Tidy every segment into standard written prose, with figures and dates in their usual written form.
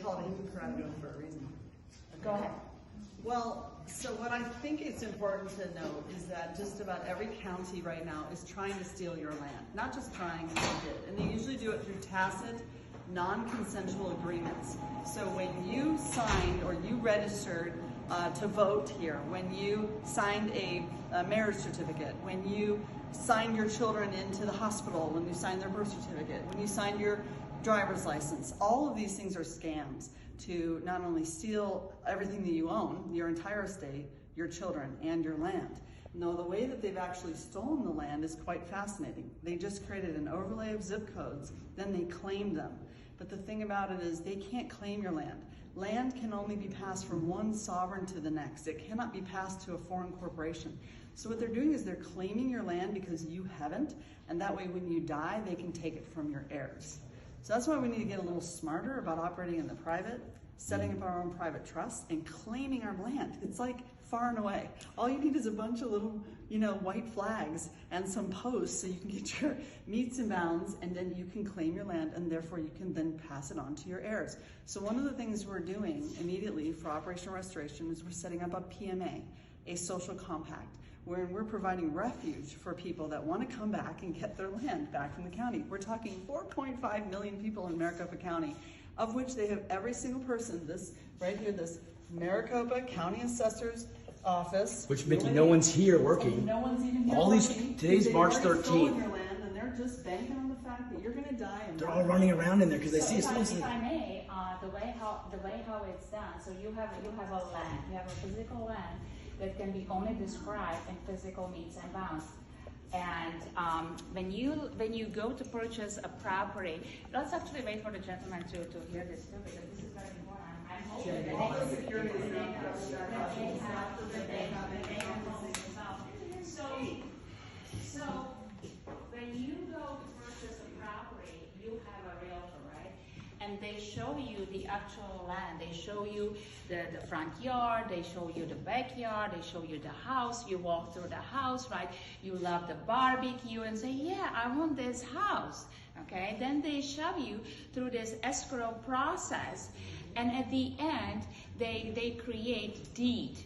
call it incorrect for a reason. Go ahead. Well, so what I think it's important to note is that just about every county right now is trying to steal your land. Not just trying, they did. And they usually do it through tacit, non-consensual agreements. So when you signed or you registered to vote here, when you signed a marriage certificate, when you signed your children into the hospital, when you signed their birth certificate, when you signed your driver's license, all of these things are scams to not only steal everything that you own, your entire estate, your children, and your land. No, the way that they've actually stolen the land is quite fascinating. They just created an overlay of zip codes, then they claimed them. But the thing about it is they can't claim your land. Land can only be passed from one sovereign to the next. It cannot be passed to a foreign corporation. So what they're doing is they're claiming your land because you haven't, and that way when you die, they can take it from your heirs. So that's why we need to get a little smarter about operating in the private, setting up our own private trusts, and claiming our land. It's like far and away. All you need is a bunch of little, white flags and some posts so you can get your meets and bounds, and then you can claim your land, and therefore you can then pass it on to your heirs. So one of the things we're doing immediately for Operational Restoration is we're setting up a PMA, a social compact, where we're providing refuge for people that want to come back and get their land back from the county. We're talking 4.5 million people in Maricopa County, of which they have every single person, this right here, this Maricopa County Assessor's Office. Which, Mickey, no one's here working. No one's even here all these, working. today's March 13th. They've stolen your land, and they're just banking on the fact that you're going to die. And they're all running around in there because they see us. If I may, the way how it's done. So you have a land, you have a physical land that can be only described in physical meets and bounds. And when you go to purchase a property, let's actually wait for the gentleman to hear this too, because this is very important. I'm hoping that they have so when you go to purchase a property, you have a realtor, right? And they show you the actual land. They show you the front yard, they show you the backyard, they show you the house. You walk through the house, right? You love the barbecue and say, yeah, I want this house, okay? Then they shove you through this escrow process. And at the end, they create deed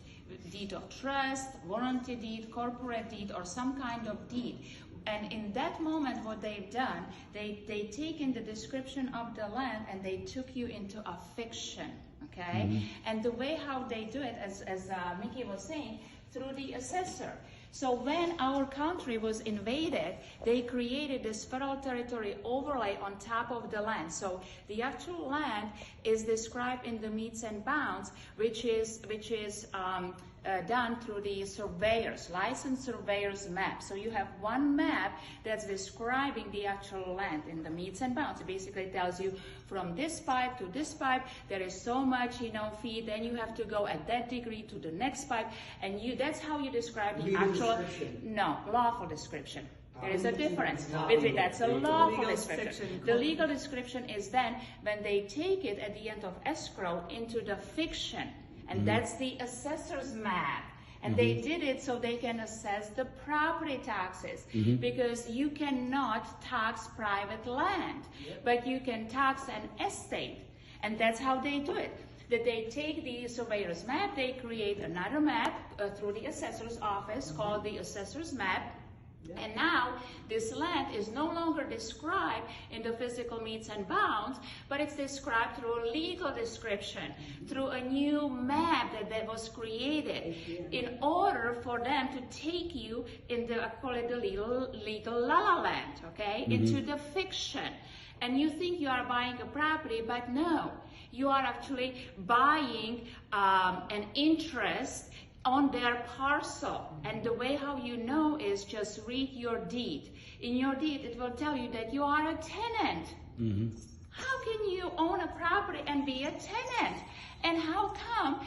of trust, warranty deed, corporate deed, or some kind of deed. And in that moment, what they've done, they taken the description of the land and they took you into a fiction, okay? Mm-hmm. And the way how they do it, as Mickey was saying, through the assessor. So when our country was invaded, they created this federal territory overlay on top of the land. So the actual land is described in the meets and bounds, which is done through the surveyors, licensed surveyors map. So you have one map that's describing the actual land in the meets and bounds. It basically tells you from this pipe to this pipe, there is so much, feet, then you have to go at that degree to the next pipe, and that's how you describe the actual, no, lawful description. There is a difference between that's a lawful description. The legal description is then when they take it at the end of escrow into the fiction. And that's the assessor's map. And they did it so they can assess the property taxes, because you cannot tax private land, but you can tax an estate. And that's how they do it. That they take the surveyor's map, they create another map through the assessor's office called the assessor's map. And now this land is no longer described in the physical meets and bounds, but it's described through a legal description, through a new map that was created in order for them to take you in the, I call it the legal la-la land, okay, into the fiction. And you think you are buying a property, but no, you are actually buying an interest on their parcel. And the way how you know is just read your deed. In your deed, it will tell you that you are a tenant. How can you own a property and be a tenant? And how come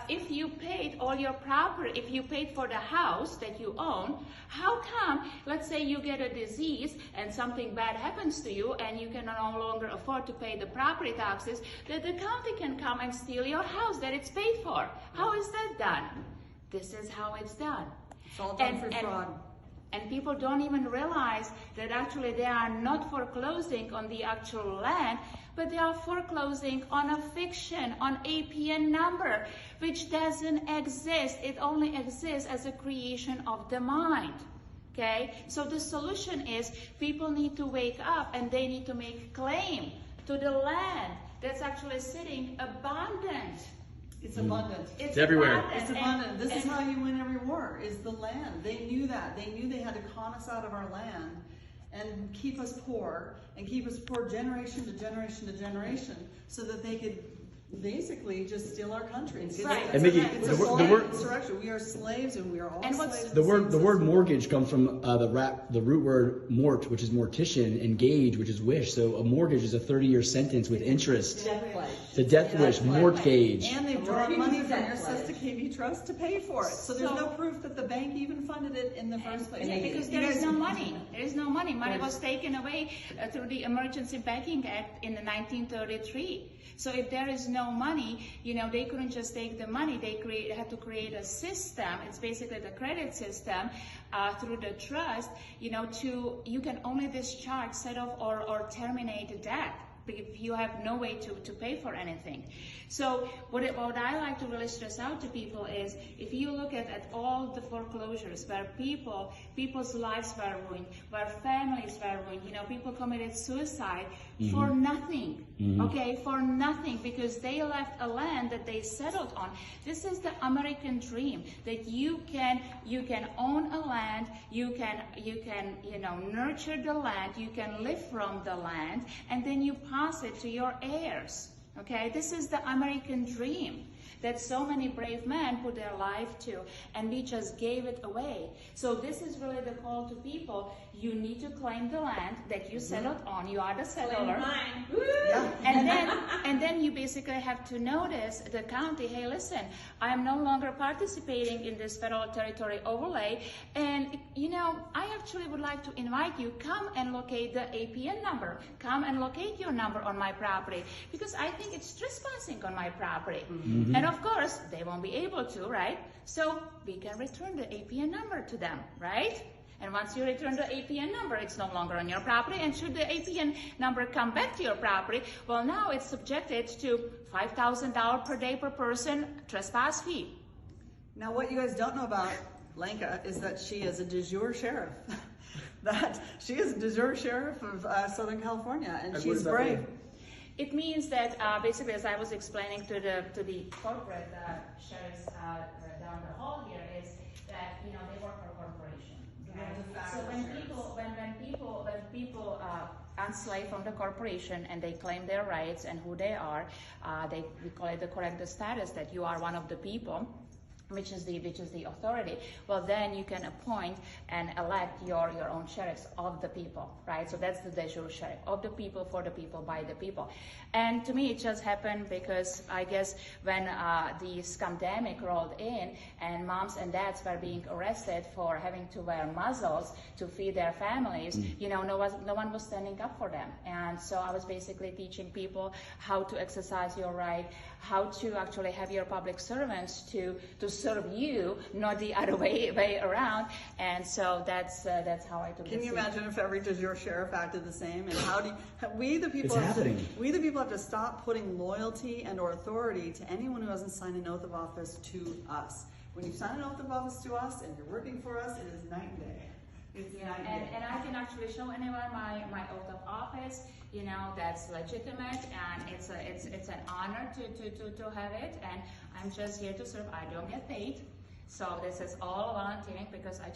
if you paid all your property, if you paid for the house that you own, how come, let's say you get a disease and something bad happens to you and you can no longer afford to pay the property taxes, that the county can come and steal your house that it's paid for? How is that done? This is how it's done. It's all done for fraud. And people don't even realize that actually they are not foreclosing on the actual land, but they are foreclosing on a fiction, on APN number, which doesn't exist. It only exists as a creation of the mind. Okay? So the solution is people need to wake up and they need to make claim to the land that's actually sitting abundant. It's abundant. It's everywhere. It's abundant. This is how you win every war, is the land. They knew that. They knew they had to con us out of our land and keep us poor, and keep us poor generation to generation to generation, so that they could basically just steal our country. It's, Right. it's, And Mickey, it's the a word- slave insurrection. We are slaves, and we are all And what's- slaves. The of word same the word system. mortgage comes from the root word mort, which is mortician, and gauge, which is wish. So a mortgage is a 30-year sentence with interest. It's a death wish, mortgage. And they've And drawn we're money giving from you your that pledge. Sister KB Trust to pay for it. So there's So- no proof that the bank even funded it in the first place. Yeah, because You there is guys- no money. There is no money. Money was taken away through the Emergency Banking Act in the 1933. So if there is no money, they couldn't just take the money. They had to create a system. It's basically the credit system through the trust. You can only discharge, set off, or terminate the debt if you have no way to pay for anything. So what I like to really stress out to people is, if you look at all the foreclosures where people's lives were ruined, where families were ruined, people committed suicide for nothing, okay, for nothing, because they left a land that they settled on. This is the American dream, that you can own a land, you can nurture the land, you can live from the land, and then you pass it to your heirs. Okay, this is the American dream that so many brave men put their life to, and we just gave it away. So this is really the call to people. You need to claim the land that you settled on. You are the settler. Yeah. And then you basically have to notice the county, hey, listen, I am no longer participating in this federal territory overlay, and I actually would like to invite you, come and locate the APN number. Come and locate your number on my property, because I think it's trespassing on my property. And of course, they won't be able to, right? So we can return the APN number to them, right? And once you return the APN number, it's no longer on your property. And should the APN number come back to your property, well, now it's subjected to $5,000 per day per person trespass fee. Now, what you guys don't know about Lenka is that she is a de jure sheriff. That she is a de jure sheriff of Southern California, and what she's does that brave. mean? It means that basically, as I was explaining to the corporate sheriffs down the hall here, is that they work for a corporation. Okay? So when people unslave from the corporation and they claim their rights and who they are, we call it the corrective status, that you are one of the people, which is the authority. Well, then you can appoint and elect your own sheriffs of the people, right? So that's the de jure sheriff, of the people, for the people, by the people. And to me, it just happened because I guess when the scamdemic rolled in and moms and dads were being arrested for having to wear muzzles to feed their families, no one was standing up for them. And so I was basically teaching people how to exercise your right, how to actually have your public servants to serve you, not the other way around. And so that's how I took it. Can you imagine if every de jure sheriff acted the same? And how do we the people? It's happening. We the people have to stop putting loyalty and/or authority to anyone who hasn't signed an oath of office to us. When you sign an oath of office to us and you're working for us, it is night and day. It's night and day. And I can actually show anyone my oath of office. That's legitimate, and it's an honor to have it. And I'm just here to serve. I don't get paid. So this is all volunteering because I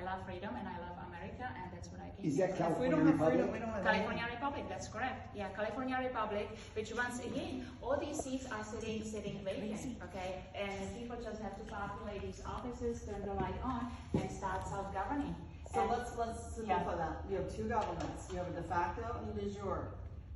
love freedom and I love America, and that's what I can Is do. that If we California don't have Republic? freedom, we don't have California Republic, that's correct. Yeah, California Republic, which once again, all these seats are sitting vacant, okay? And people just have to populate these offices, turn the light on, and start self-governing. So And- let's simplify that. You have two governments. You have a de facto and a de jure.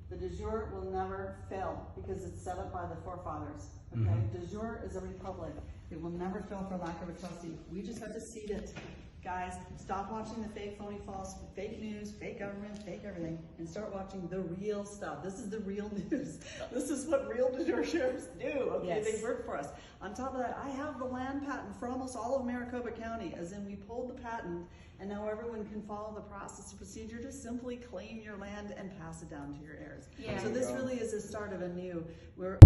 The de jure will never fail because it's set up by the forefathers. Okay, de jure is a republic. It will never fail for lack of a trustee. We just have to seed it. Guys, stop watching the fake, phony, false, fake news, fake government, fake everything, and start watching the real stuff. This is the real news. This is what real de jure sheriffs do, okay, Yes. they work for us. On top of that, I have the land patent for almost all of Maricopa County, as in we pulled the patent, and now everyone can follow the process and procedure to simply claim your land and pass it down to your heirs. Yeah. So this really is the start of a new, we're